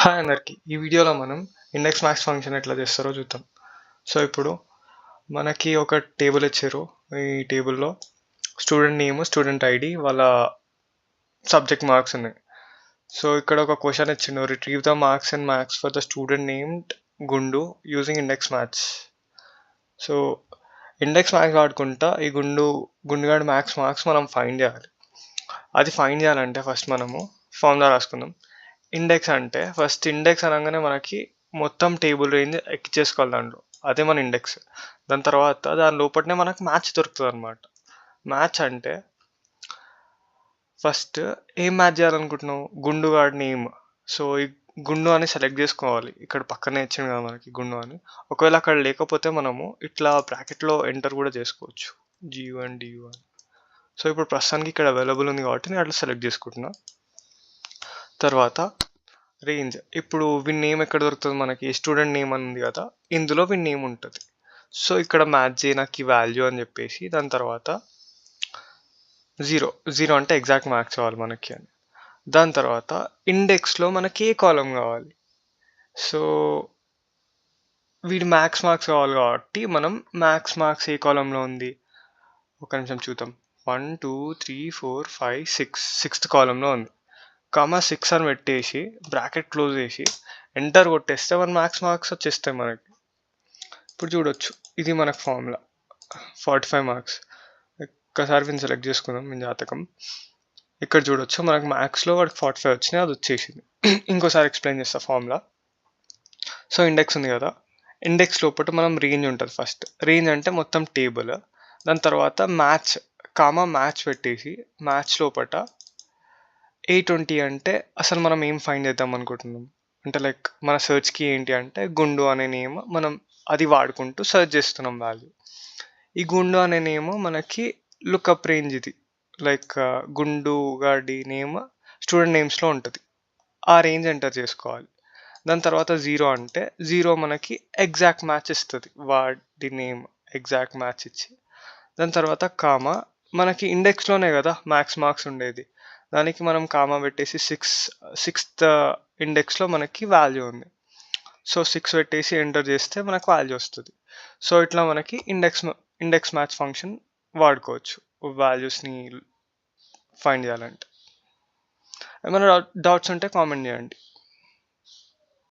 Hi అందరికి. ఈ వీడియోలో మనం ఇండెక్స్ మ్యాక్స్ ఫంక్షన్ ఎట్లా చేస్తారో చూద్దాం. సో ఇప్పుడు మనకి ఒక టేబుల్ ఇచ్చారు. ఈ టేబుల్లో స్టూడెంట్ నేమ్, స్టూడెంట్ ఐడి, వాళ్ళ సబ్జెక్ట్ మార్క్స్ ఉన్నాయి. సో ఇక్కడ ఒక క్వశ్చన్ ఇచ్చిండు, retrieve the marks and maths for the student named Gundu using index maths. So index maths వాడుకుంటా ఈ గుండుగాడి మ్యాథ్స్ మార్క్స్ మనం ఫైండ్ చేయాలి. అది ఫైండ్ చేయాలంటే ఫస్ట్ మనము ఫార్ములా రాసుకుందాం. ఇండెక్స్ అంటే ఫస్ట్ ఇండెక్స్ అనగానే మనకి మొత్తం టేబుల్ రేంజ్ ఎక్కించేసుకోవాలి దాంట్లో. అదే మన ఇండెక్స్. దాని తర్వాత దాని లోపలనే మనకు మ్యాచ్ దొరుకుతుంది అనమాట. మ్యాచ్ అంటే ఫస్ట్ ఏం మ్యాచ్ చేయాలనుకుంటున్నావు? గుండుగాడి నేమ్. సో ఈ గుండు అని సెలెక్ట్ చేసుకోవాలి. ఇక్కడ పక్కనే ఇచ్చింది కదా మనకి గుండు అని. ఒకవేళ అక్కడ లేకపోతే మనము ఇట్లా బ్రాకెట్లో ఎంటర్ కూడా చేసుకోవచ్చు, G1 DU1. సో ఇప్పుడు ప్రస్తుతానికి ఇక్కడ అవైలబుల్ ఉంది కాబట్టి నేను అట్లా సెలెక్ట్ చేసుకుంటున్నా. తర్వాత రేంజ్. ఇప్పుడు వీన్ నేమ్ ఎక్కడ దొరుకుతుంది? మనకి స్టూడెంట్ నేమ్ అని ఉంది కదా, ఇందులో వీన్ నేమ్ ఉంటుంది. సో ఇక్కడ మ్యాచ్ చేయి నాకు ఈ వాల్యూ అని చెప్పేసి దాని తర్వాత 0 అంటే ఎగ్జాక్ట్ మ్యాక్స్ కావాలి మనకి అని. దాని తర్వాత ఇండెక్స్లో మనకి ఏ కాలం కావాలి? సో వీడి మ్యాక్స్ మార్క్స్ కావాలి కాబట్టి మనం మ్యాక్స్ మార్క్స్ ఏ కాలంలో ఉంది ఒక నిమిషం చూద్దాం. 1 2 3 4 5 6 సిక్స్త్ కాలంలో ఉంది. 6 అని పెట్టేసి బ్రాకెట్ క్లోజ్ చేసి ఎంటర్ కొట్టేస్తే మన మ్యాక్స్ మార్క్స్ వచ్చేస్తాయి మనకి. ఇప్పుడు చూడొచ్చు, ఇది మనకు ఫార్ములా 45 మార్క్స్. ఒక్కసారి వీని సెలెక్ట్ చేసుకుందాం మీ జాతకం. ఇక్కడ చూడొచ్చు మనకు మ్యాథ్స్లో వాడికి 45 వచ్చినాయి, అది వచ్చేసింది. ఇంకోసారి ఎక్స్ప్లెయిన్ చేస్తా ఫార్ములా. సో ఇండెక్స్ ఉంది కదా, ఇండెక్స్ లోపల మనం రేంజ్ ఉంటుంది. ఫస్ట్ రేంజ్ అంటే మొత్తం టేబుల్. దాని తర్వాత మ్యాచ్ పెట్టేసి మ్యాచ్ లోపల 820 అంటే అసలు మనం ఏం ఫైండ్ చేద్దాం అనుకుంటున్నాం అంటే లైక్ మన సెర్చ్కి ఏంటి అంటే గుండు అనే నేమ్, మనం అది వాడుకుంటూ సెర్చ్ చేస్తున్నాం వాల్యూ. ఈ గుండు అనే నేమ్ మనకి లుకప్ రేంజ్. ఇది లైక్ గుండు గాడి నేమ్ స్టూడెంట్ నేమ్స్లో ఉంటుంది. ఆ రేంజ్ ఎంటర్ చేసుకోవాలి. దాని తర్వాత 0 అంటే 0 మనకి ఎగ్జాక్ట్ మ్యాచ్ ఇస్తుంది, వాడి నేమ్ ఎగ్జాక్ట్ మ్యాచ్ ఇచ్చి. దాని తర్వాత మనకి ఇండెక్స్లోనే కదా మ్యాక్స్ మార్క్స్ ఉండేది, దానికి మనం పెట్టేసి సిక్స్త్ ఇండెక్స్లో మనకి వాల్యూ ఉంది. సో 6 పెట్టేసి ఎంటర్ చేస్తే మనకు వాల్యూ వస్తుంది. సో ఇట్లా మనకి ఇండెక్స్ మ్యాచ్ ఫంక్షన్ వాడుకోవచ్చు వాల్యూస్ని ఫైండ్ చేయాలంటే. ఏమైనా డౌట్స్ ఉంటే కామెంట్ చేయండి.